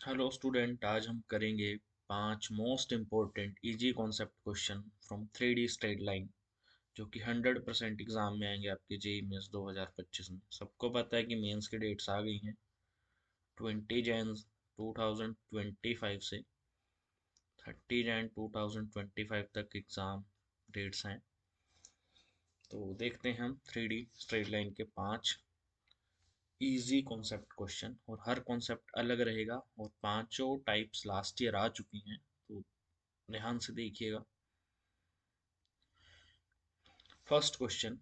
Hello student, आज हम करेंगे 5 most important easy concept question from 3D straight line, जो कि 100% एग्जाम में आएंगे आपके जेई मेंस 2025 में। सबको पता है कि मेंस की डेट्स आ गई हैं 20 जैन 2025 से 30 जैन 2025 तक एग्ज़ाम डेट्स हैं। तो देखते हैं हम 3D स्ट्रेट लाइन के 5 इजी कॉन्सेप्ट क्वेश्चन, और हर कॉन्सेप्ट अलग रहेगा और पांचों टाइप्स लास्ट ईयर आ चुकी हैं, तो ध्यान से देखिएगा। फर्स्ट क्वेश्चन,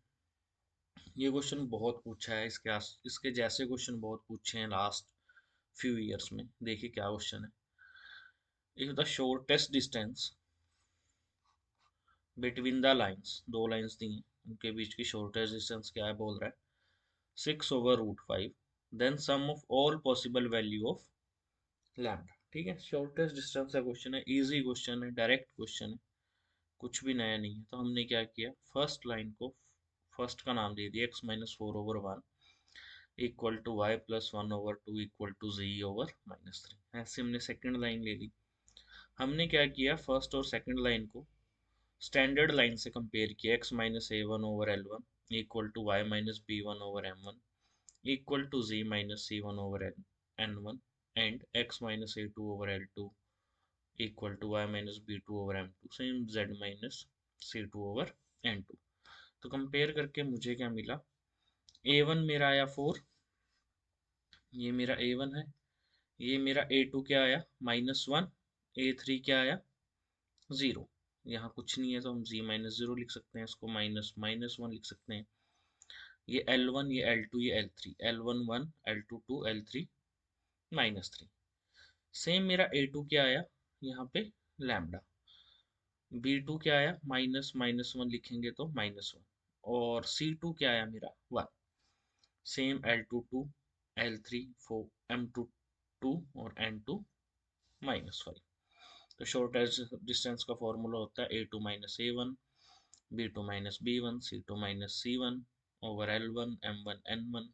ये क्वेश्चन बहुत पूछा है, इसके जैसे क्वेश्चन बहुत पूछे हैं लास्ट फ्यू इयर्स में। देखिए क्या क्वेश्चन है। If the shortest distance between the lines, दो लाइंस दी हैं, उनके बीच की शॉर्टेस्ट डिस्टेंस क्या है, बोल रहा है 6/√5, then sum of all possible value of lambda. ठीक है, शॉर्टेस्ट डिस्टेंस का क्वेश्चन है, इजी क्वेश्चन है, डायरेक्ट क्वेश्चन है, कुछ भी नया नहीं है। तो हमने क्या किया, फर्स्ट लाइन को फर्स्ट का नाम दे दिया x-4/1 equal to y+1/2 equal to z/-3। ऐसे हमने सेकंड लाइन ले ली। हमने क्या किया, फर्स्ट और सेकंड लाइन को स्टैंडर्ड लाइन से कंपेयर किया, x-a1/L1 equal to y-b1/m1 equal to z-c1/n1 and x-a2/L2 equal to y-b2/m2 same z-c2/n2। तो कंपेयर करके मुझे क्या मिला, a1 मेरा आया 4, ये मेरा a1 है, ये मेरा a2 क्या आया -1, a3 क्या आया 0। यहाँ कुछ नहीं है तो हम z-0 लिख सकते हैं, इसको -1 लिख सकते हैं। ये L1, ये L2, ये L3, L1 1, L2 2, L3 -3। Same मेरा a2 क्या आया यहाँ पे लैम्डा, b2 क्या आया -1 लिखेंगे तो -1, और c2 क्या आया मेरा 1। सेम L2 2, L3 4, M2 2 और N2 -5। तो शॉर्टेस्ट डिस्टेंस का फॉर्मूला होता है a2 - a1 b2 - b1 c2 - c1 over L1 m1 n1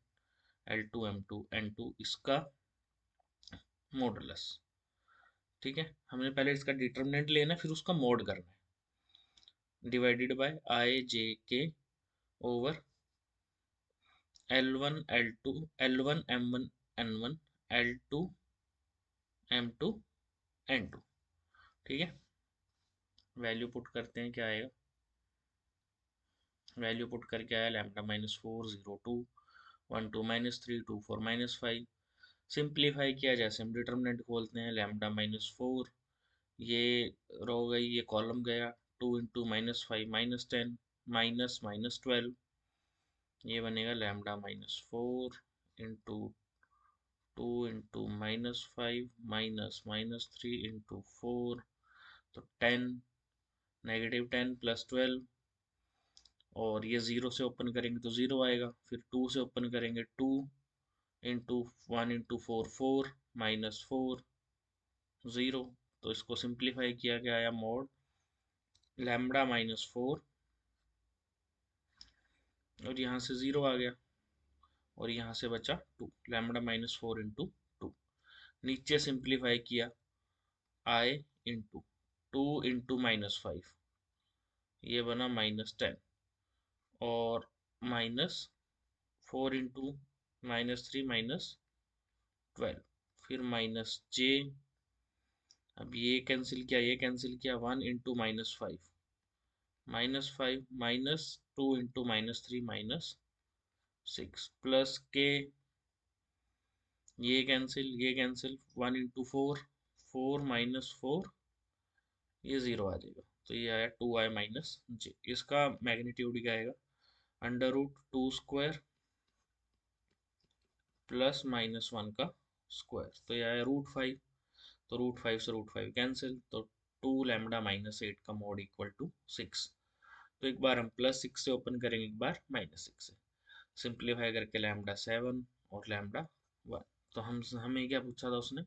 L2 m2 n2 इसका मॉडुलस। ठीक है, हमने पहले इसका डिटरमिनेंट लेना है, फिर उसका मॉड करना है। डिवाइडेड बाय आई जे के over L1 L2 L1 m1 n1 L2 m2 n2। ठीक है, वैल्यू पुट करते हैं, क्या आएगा, वैल्यू पुट करके आया लैम्डा -4 0 2 1 2 -3 2 4 -5। सिंप्लीफाई किया, जैसे हम डिटरमिनेंट खोलते हैं, लैम्डा -4, ये रो गई, ये कॉलम गया, 2 इंटू -5 -10 -12, ये बनेगा लैम्डा -4 इंटू 2 इंटू -5 -3 इंटू 4, तो 10, -10 + 12, और ये 0 से ओपन करेंगे तो 0 आएगा, फिर 2 से ओपन करेंगे 2 इंटू 1 इंटू 4 4 -4 0। तो इसको सिंप्लीफाई किया, क्या आया, मोड लैम्डा -4, और यहाँ से 0 आ गया, और यहाँ से बचा 2, लैम्डा -4 इंटू 2। नीचे सिंप्लीफाई किया, आई इंटू 2 इंटू -5, ये बना -10, और -4 इंटू -3 -12, फिर -j, अब ये कैंसिल किया, ये कैंसिल किया, 1 इंटू -5 -5 -2 इंटू -3 -6 प्लस के, ये कैंसिल, ये कैंसिल, 1 इंटू 4 4 -4, ये 0 आ जाएगा, तो ये आया 2i-j। इसका मैग्नीट्यूड क्या आएगा, √2² प्लस -1 का स्क्वायर, तो ये आया √5। तो √5 से √5 कैंसिल, तो 2 लैम्डा -8 का मोड इक्वल टू 6। तो एक बार हम +6 से ओपन करेंगे, एक बार -6 से, सिंप्लीफाई करके लैम्डा 7 और लैम्डा 1। तो हमें क्या पूछा था उसने,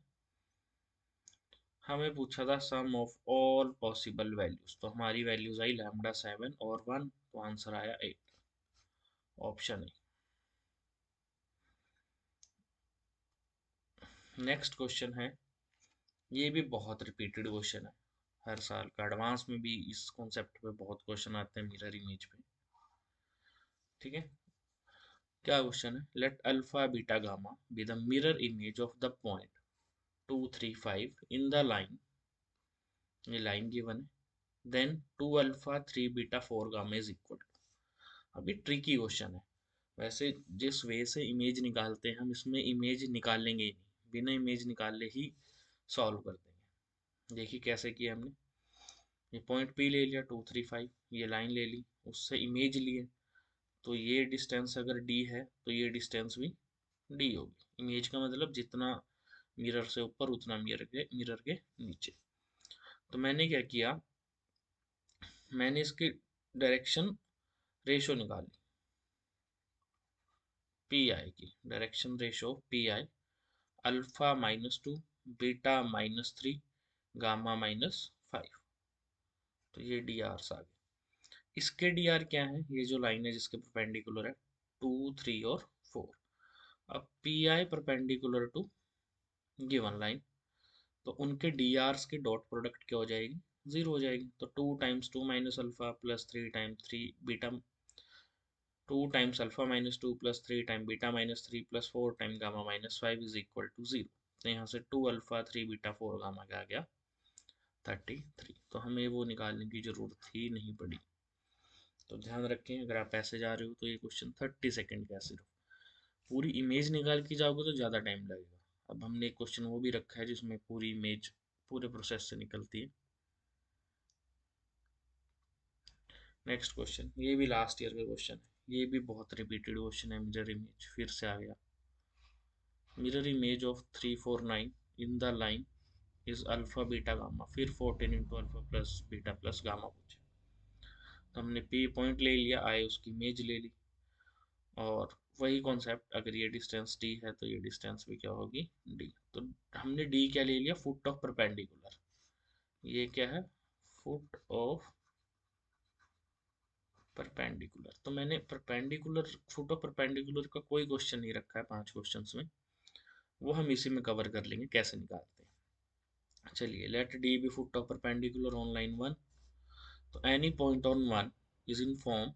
हमें पूछा था सम ऑफ ऑल पॉसिबल वैल्यूज, तो हमारी वैल्यूज आई लैम्डा 7 और 1, तो आंसर आया 8, ऑप्शन ए। नेक्स्ट क्वेश्चन है, ये भी बहुत रिपीटेड क्वेश्चन है, हर साल का एडवांस में भी इस कॉन्सेप्ट पे बहुत क्वेश्चन आते हैं मिरर इमेज पे। ठीक है, क्या क्वेश्चन है, let alpha beta gamma be the mirror image of the point 2 3 5 in the line, ये लाइन गिवन है, then 2 alpha 3 beta 4 gamma is equal to. अभी ट्रिकी क्वेश्चन है, वैसे जिस वे से इमेज निकालते हैं हम इसमें इमेज निकालेंगे ही नहीं, बिना इमेज निकाले ही सॉल्व कर देंगे। देखिए कैसे किया हमने, ये पॉइंट पी ले लिया 2 3 5, ये लाइन ले ली, उससे इमेज लिए, तो ये डिस्टेंस अगर डी है तो ये डिस्टेंस भी डी होगी। इमेज का मतलब जितना मिरर से ऊपर उतना मिरर के नीचे। तो मैंने क्या किया, मैंने इसकी डायरेक्शन रेशो निकाली, पी आई की direction ratio P I, alpha -2 beta -3 gamma -5, तो ये डी आर आ गए। इसके डी आर क्या है, ये जो लाइन है जिसके परपेंडिकुलर है 2 3 और 4। अब P I perpendicular to given line, तो उनके डी आर्स की डॉट प्रोडक्ट क्या हो जाएगी, 0 हो जाएगी। तो 2 × 2 minus alpha plus 3 × 3 beta, 2 × alpha -2 plus 3 × beta -3 plus 4 × gamma -5 is equal to 0। तो यहाँ से 2 अल्फा 3 बीटा 4 गामा क्या आ गया, 33। तो हमें वो निकालने की जरूरत ही नहीं पड़ी। तो ध्यान रखें, अगर आप ऐसे जा रहे हो तो ये क्वेश्चन 30 सेकेंड का है सिर्फ, पूरी इमेज निकाल के जाओगे तो ज़्यादा टाइम लगेगा। अब हमने एक क्वेश्चन वो भी रखा है जिसमें पूरी इमेज पूरे प्रोसेस से निकलती है। नेक्स्ट क्वेश्चन, ये भी लास्ट ईयर का क्वेश्चन है, ये भी बहुत रिपीटेड क्वेश्चन है। मिरर इमेज फिर से आ गया, mirror image of 3 4 9 in the line is alpha beta gamma, फिर 14 × alpha plus beta plus gamma पूछे। तो हमने पी पॉइंट ले लिया, आए उसकी इमेज ले ली, और वही कॉन्सेप्ट, अगर ये डिस्टेंस डी है तो ये डिस्टेंस भी क्या होगी, डी। तो हमने डी क्या ले लिया, फुट ऑफ परपेंडिकुलर, ये क्या है, फुट ऑफ परपेंडिकुलर। तो मैंने परपेंडिकुलर, फुट ऑफ परपेंडिकुलर का कोई क्वेश्चन नहीं रखा है 5 क्वेश्चंस में, वो हम इसी में कवर कर लेंगे कैसे निकालते हैं। चलिए, let D be foot of perpendicular on line 1, तो any point on 1 is in form.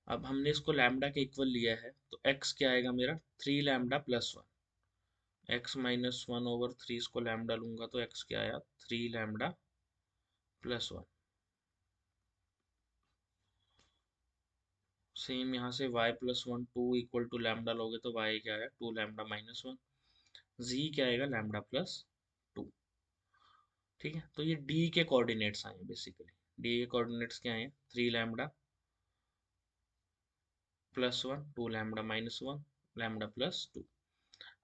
अब हमने इसको लैम्डा के इक्वल लिया है, तो x क्या आएगा मेरा, 3 लैम्डा प्लस 1, x -1/3 इसको लैम्डा लूंगा तो x क्या आया, 3 लैम्डा प्लस 1। सेम यहाँ से y +1 2 इक्वल टू लैम्डा लोगे तो y क्या आया, 2 लैम्डा -1, z क्या आएगा, लैम्डा प्लस 2। ठीक है, तो ये d के कोऑर्डिनेट्स आए बेसिकली, d के कोऑर्डिनेट्स क्या आए, 3 लैम्डा +1 2 लैम्डा -1 लैम्डा प्लस 2।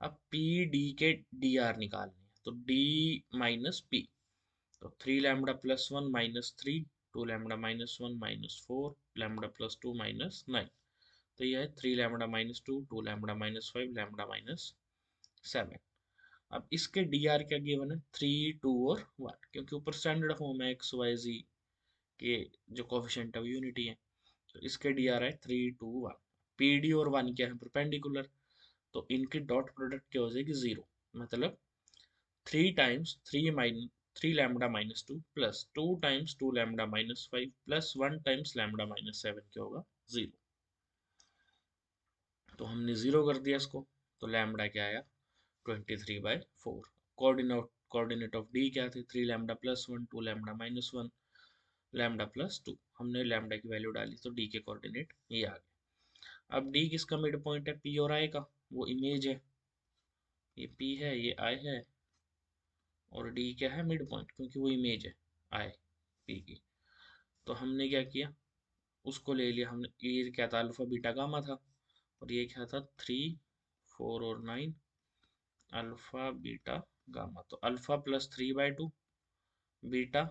अब पी डी के डी आर निकालने हैं, तो डी माइनस पी, तो 3 लैम्डा +1 -3 2 लैम्डा -1 -4 लैम्डा +2 -9, तो यह है 3 लैम्डा -2 2 लैम्डा -5 लैम्डा -7। अब इसके डी आर क्या गिवन है, 3 2 और 1, क्योंकि ऊपर स्टैंडर्ड फॉर्म है एक्स वाई जी के जो कोफिशिएंट है वो यूनिटी है, तो इसके डी आर है 3 2 1। पी डी और 1 क्या है, परपेंडिकुलर, तो इनकी डॉट प्रोडक्ट क्या हो जाएगी, 0। मतलब 3 times 3 lambda -2 plus 2 times 2 lambda -5 plus 1 times lambda -7 क्या होगा, 0। तो हमने 0 कर दिया इसको, तो लैम्डा क्या आया, 23/4। कोऑर्डिनेट ऑफ डी क्या थे, 3 लैम्डा +1 2 लैम्डा -1 लैम्डा +2। हमने लैम्डा की वैल्यू डाली तो डी के कोऑर्डिनेट ये आ गए। अब डी किसका मिड पॉइंट है, पी और आई का, वो इमेज है, ये पी है ये आई है, और डी क्या है, मिड पॉइंट, क्योंकि वो इमेज है आई पी की। तो हमने क्या किया, उसको ले लिया हमने, ये क्या था, अल्फा बीटा गामा था, और ये क्या था, 3 4 और 9 अल्फा बीटा गामा। तो अल्फा +3/2 बीटा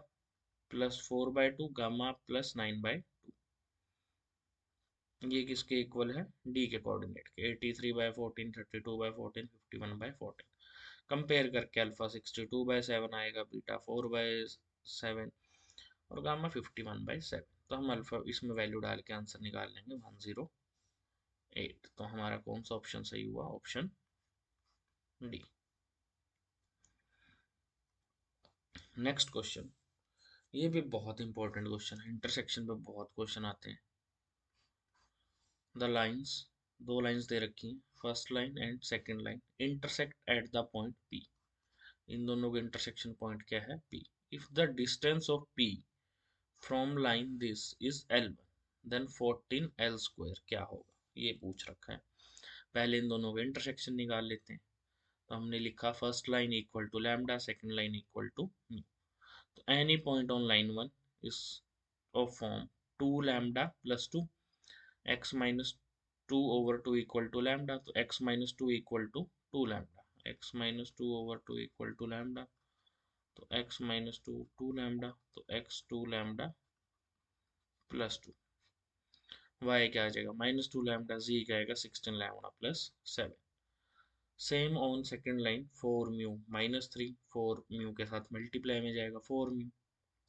+4/2 गामा +9/2, ये किसके इक्वल है, डी के कोऑर्डिनेट के, 83/14 32/14 51/14। कंपेयर करके अल्फा 62/7 आएगा, बीटा 4/7 और गामा 51/7। तो हम अल्फा इसमें वैल्यू डाल के आंसर निकाल लेंगे 108। तो हमारा कौन सा ऑप्शन सही हुआ, ऑप्शन डी। नेक्स्ट क्वेश्चन, ये भी बहुत इंपॉर्टेंट क्वेश्चन है, इंटरसेक्शन पे बहुत क्वेश्चन आते हैं। द लाइन्स, दो लाइन्स दे रखी हैं, first line and second line, intersect at the point P। इन दोनों का इंटरसेक्शन पॉइंट क्या है? P। If the distance of P from line this is L1, then 14 L square क्या होगा? ये पूछ रखा है। पहले इन दोनों का इंटरसेक्शन निकाल लेते हैं। तो हमने लिखा first line equal to lambda, second line equal to mu. तो any point on line 1 is of form 2 lambda plus 2 x minus 2 over 2 equal to lambda. तो x minus 2 equal to 2 lambda, x minus 2 over 2 equal to lambda. तो x minus 2 2 lambda, तो x 2 lambda plus 2, y क्या आ जाएगा? Minus 2 lambda, z क्या आएगा? 16 lambda plus 7। Same on second line 4 mu minus 3, 4 mu के साथ multiply में जाएगा 4 म्यू,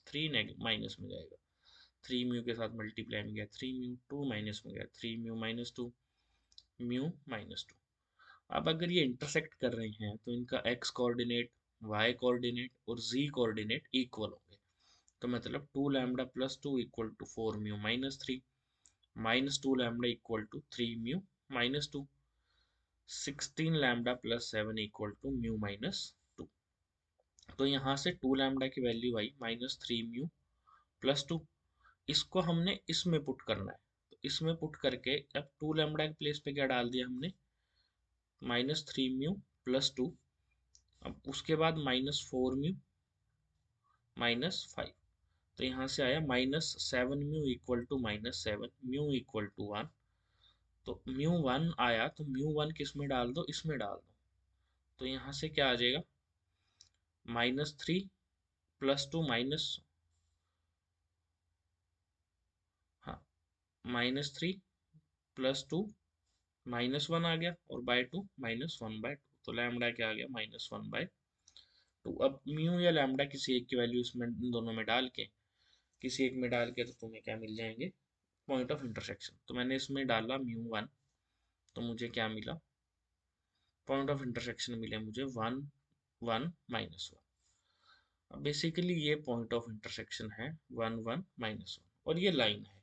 3 माइनस में जाएगा, 3 म्यू के साथ मल्टीप्लाई में गया 3 म्यू, 2 माइनस में गया 3 म्यू माइनस 2 म्यू माइनस 2। अब अगर ये इंटरसेक्ट कर रहे हैं तो इनका x कोऑर्डिनेट, y कोऑर्डिनेट और z कोऑर्डिनेट इक्वल होंगे। तो मतलब 2 lambda plus 2 equal to 4 mu minus 3, minus 2 lambda equal to 3 mu minus 2, 16 lambda plus 7 equal to mu minus 2। तो यहाँ से 2 लैम्डा की वैल्यू आई माइनस 3 म्यू प्लस 2, इसको हमने इसमें पुट करना है। तो इसमें पुट करके अब 2 लैम्डा के प्लेस पे क्या डाल दिया हमने? Minus 3 mu plus 2। अब उसके बाद माइनस 4 म्यू माइनस 5। तो यहाँ से आया minus 7 mu equal to minus 7 mu equal to 1। तो म्यू 1 आया, तो म्यू 1 किस में डाल दो? इसमें डाल दो। तो यहाँ से क्या आ जाएगा? माइनस 3 प्लस 2 माइनस, हाँ, माइनस 3 प्लस 2 माइनस 1 आ गया, और बाय 2 माइनस 1 बाय 2। तो लैम्डा क्या आ गया? Minus 1 by 2। अब म्यू या लैम्डा किसी एक की वैल्यू इसमें इन दोनों में डाल के, किसी एक में डाल के, तो तुम्हें क्या मिल जाएंगे? Point of intersection. तो मैंने इसमें डाला म्यू 1, तो मुझे क्या मिला? पॉइंट ऑफ इंटरसेक्शन मिले मुझे 1 1 माइनस 1। अब बेसिकली ये पॉइंट ऑफ इंटरसेक्शन है 1 1 माइनस 1, और ये लाइन है।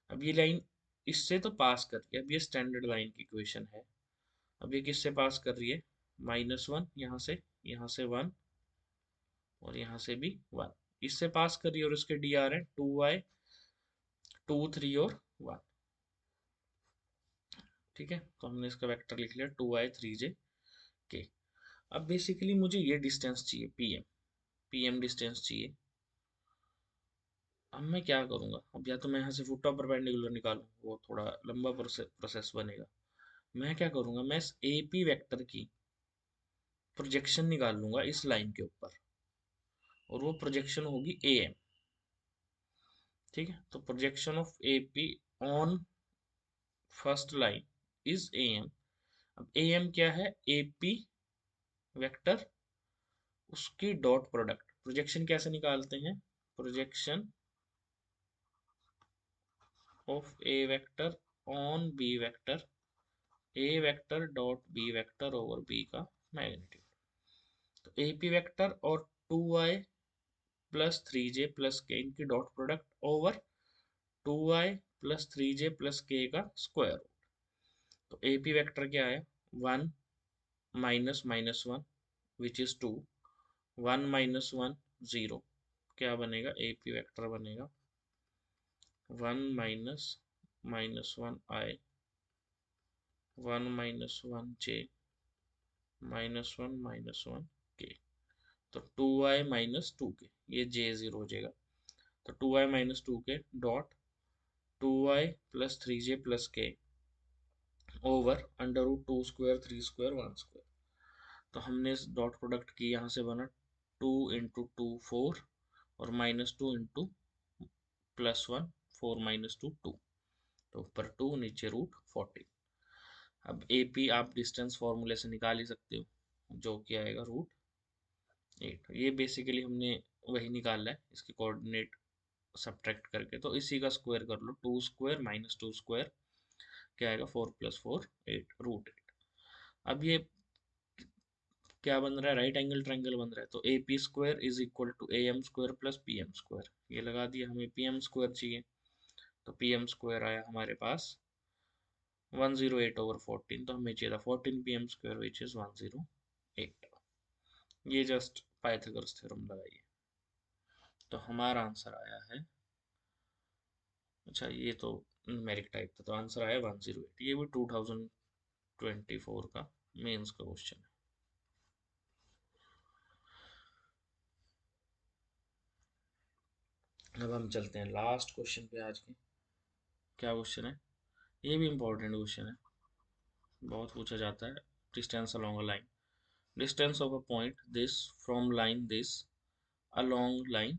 अब ये लाइन इससे तो पास कर रही है। अब ये स्टैंडर्ड लाइन की इक्वेशन है। अब ये किससे पास कर रही है? माइनस 1 यहाँ से 1 और यहाँ से भी 1, इससे पास कर रही है। और इसके डी आर है 2y 2 3 और 1। ठीक है, तो हमने इसका वेक्टर लिख लिया 2y 3j k। अब बेसिकली मुझे ये डिस्टेंस चाहिए, पीएम डिस्टेंस चाहिए। अब मैं क्या करूँगा? अब या तो मैं यहाँ से फुट ऑफ परपेंडिकुलर निकालूँ, वो थोड़ा लंबा प्रोसेस बनेगा। मैं क्या करूँगा? मैं इस ए पी वैक्टर की प्रोजेक्शन निकाल लूंगा इस लाइन के ऊपर, और वो प्रोजेक्शन होगी ए एम। ठीक है, तो projection of A P on first line is A M. अब ए एम क्या है? ए पी वैक्टर, उसकी डॉट प्रोडक्ट। प्रोजेक्शन कैसे निकालते हैं? Projection of A vector on B vector, A vector dot B vector over B का magnitude. तो A P vector और 2y प्लस 3j प्लस के इनकी dot product over 2y plus 3j plus के का स्क्वायर रूट। तो A P vector क्या है? 1 minus minus 1 which is 2, 1 minus 1 0। क्या बनेगा? ए पी वेक्टर बनेगा 1 minus minus 1 i, 1 minus 1 j minus 1 k। तो 2y माइनस 2k, ये j 0 हो जाएगा। तो 2y minus 2k dot 2y plus 3j plus k over under root 2 square 3 square 1 square. तो हमने इस डॉट प्रोडक्ट की, यहाँ से बना 2 इंटू 2 4, और माइनस 2 इंटू प्लस 1 4 माइनस 2 2। तो ऊपर 2 नीचे रूट 14। अब ए पी आप डिस्टेंस फॉर्मूले से निकाल ही सकते हो, जो कि आएगा रूट 8। ये बेसिकली हमने वही निकाला है, इसके कोऑर्डिनेट सब्ट्रैक्ट करके। तो इसी का स्क्वायर कर लो, 2 स्क्वायर माइनस 2 स्क्वायर क्या आएगा? 4 प्लस 4 8 रूट 8। अब ये क्या बन रहा है, राइट एंगल ट्रायंगल बन रहा है, तो A P square is equal to A M square plus P M square, ये लगा दिया, हमें पी एम स्क्वायर चाहिए, तो पी एम स्क्वायर आया हमारे पास 108/14, तो हमें चाहिए था 14 P M square which is 108। ये जस्ट पाइथागोरस थ्योरम लगाइए, तो हमारा आंसर आया है, अच्छा ये तो न्यूमेरिक टाइप था, तो आंसर आया 108। ये भी 2024 का मेंस का क्वेश्चन है। अब हम चलते हैं लास्ट क्वेश्चन पे आज के। क्या क्वेश्चन है, ये भी इंपॉर्टेंट क्वेश्चन है, बहुत पूछा जाता है। Distance along a line, distance of a point this from line this along line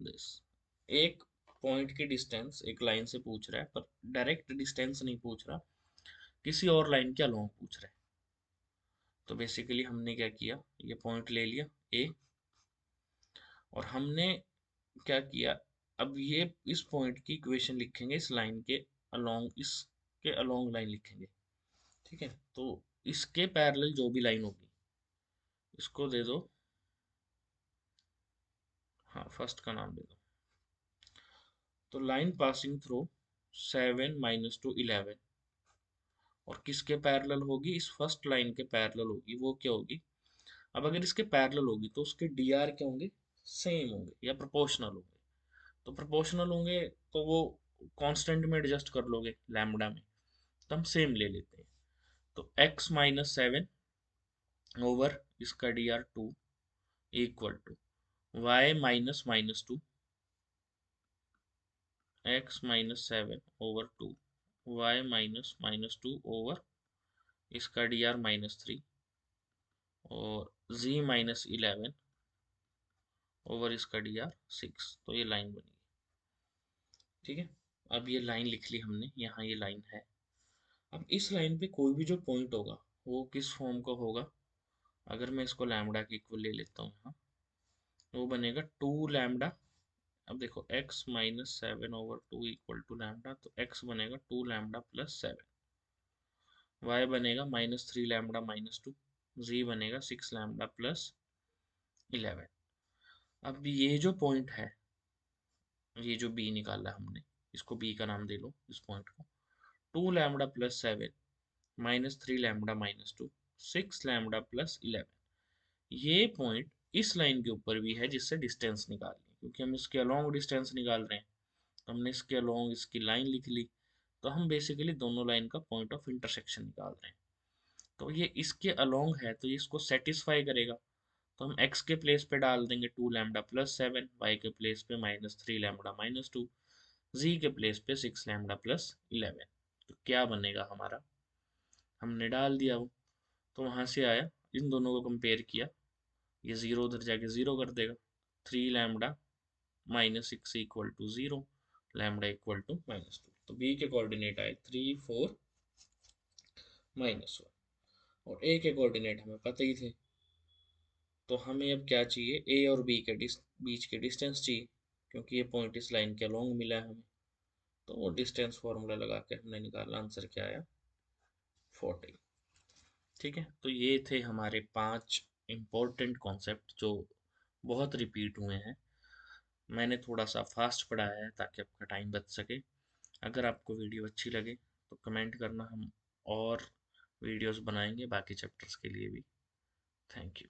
this. एक पॉइंट की डिस्टेंस एक लाइन से पूछ रहा है, पर डायरेक्ट डिस्टेंस नहीं पूछ रहा, किसी और लाइन के अलोंग पूछ रहा है। तो बेसिकली हमने क्या किया, ये पॉइंट ले लिया ए, और हमने क्या किया, अब ये इस पॉइंट की इक्वेशन लिखेंगे इस लाइन के अलोंग, इसके अलोंग लाइन लिखेंगे, ठीक है। तो इसके पैरेलल जो भी लाइन होगी, इसको दे दो, हाँ फर्स्ट का नाम दे दो, तो लाइन पासिंग थ्रू 7 - 2 11, और किसके पैरेलल होगी, इस फर्स्ट लाइन के पैरेलल होगी, वो क्या होगी, अब अगर इसके पैरेलल होगी तो उसके डी आर क्या होंगे, सेम होंगे या प्रोपोर्शनल होंगे। तो प्रोपोर्शनल होंगे तो वो कांस्टेंट में एडजस्ट कर लोगे लैम्बडा में, तो हम सेम ले लेते हैं। तो x - 7 ओवर इसका D R 2 equal to y - -2, x - 7 over 2 y - -2 over इसका डी आर -3 और z - 11 ओवर इसका डी आर 6। तो ये लाइन बनी, ठीक है। अब ये लाइन लिख ली हमने, यहाँ ये लाइन है। अब इस लाइन पे कोई भी जो पॉइंट होगा वो किस फॉर्म का होगा, अगर मैं इसको लैम्बडा के इक्वल ले लेता हूँ यहाँ, वो बनेगा 2 लैम्बडा। अब देखो x - 7/2 इक्वल टू लैम्बडा, तो x बनेगा 2 लैम्बडा प्लस 7, y बनेगा -3 लैम्बडा - 2, z बनेगा 6 लैम्बडा प्लस 11। अब ये जो पॉइंट है, ये जो b निकाला हमने, इसको b का नाम दे लो इस पॉइंट को, 2 lambda plus 7 -3 lambda - 2 6 lambda plus 11। ये पॉइंट इस लाइन के ऊपर भी है जिससे डिस्टेंस निकालनी है, क्योंकि हम इसके अलोंग डिस्टेंस निकाल रहे हैं, तो हमने इसके अलोंग इसकी लाइन लिख ली, तो हम बेसिकली दोनों लाइन का पॉइंट ऑफ इंटरसेक्शन निकाल रहे हैं। तो ये इसके अलोंग है तो ये इसको सेटिस्फाई करेगा, तो हम x के प्लेस पे डाल देंगे 2 लैम्बडा प्लस 7, y के प्लेस पे -3 लैम्बडा - 2, z के प्लेस पे 6 लैम्बडा प्लस 11। तो क्या बनेगा हमारा, हमने डाल दिया वो, तो वहां से आया, इन दोनों को कंपेयर किया, ये जीरो उधर जाके जीरो कर देगा, 3 lambda - 6 equal to 0, lambda equal to -2। तो बी के कोऑर्डिनेट आए 3 4 -1, और ए के कोऑर्डिनेट हमें पता ही थे। तो हमें अब क्या चाहिए, ए और बी के बीच के डिस्टेंस चाहिए, क्योंकि ये पॉइंट इस लाइन के अलोंग मिला है हमें, तो वो डिस्टेंस फॉर्मूला लगा के हमने निकाला, आंसर क्या आया 40। ठीक है, तो ये थे हमारे 5 इम्पोर्टेंट कॉन्सेप्ट जो बहुत रिपीट हुए हैं। मैंने थोड़ा सा फास्ट पढ़ाया है ताकि आपका टाइम बच सके। अगर आपको वीडियो अच्छी लगे तो कमेंट करना, हम और वीडियोस बनाएंगे बाकी चैप्टर्स के लिए भी। Thank you.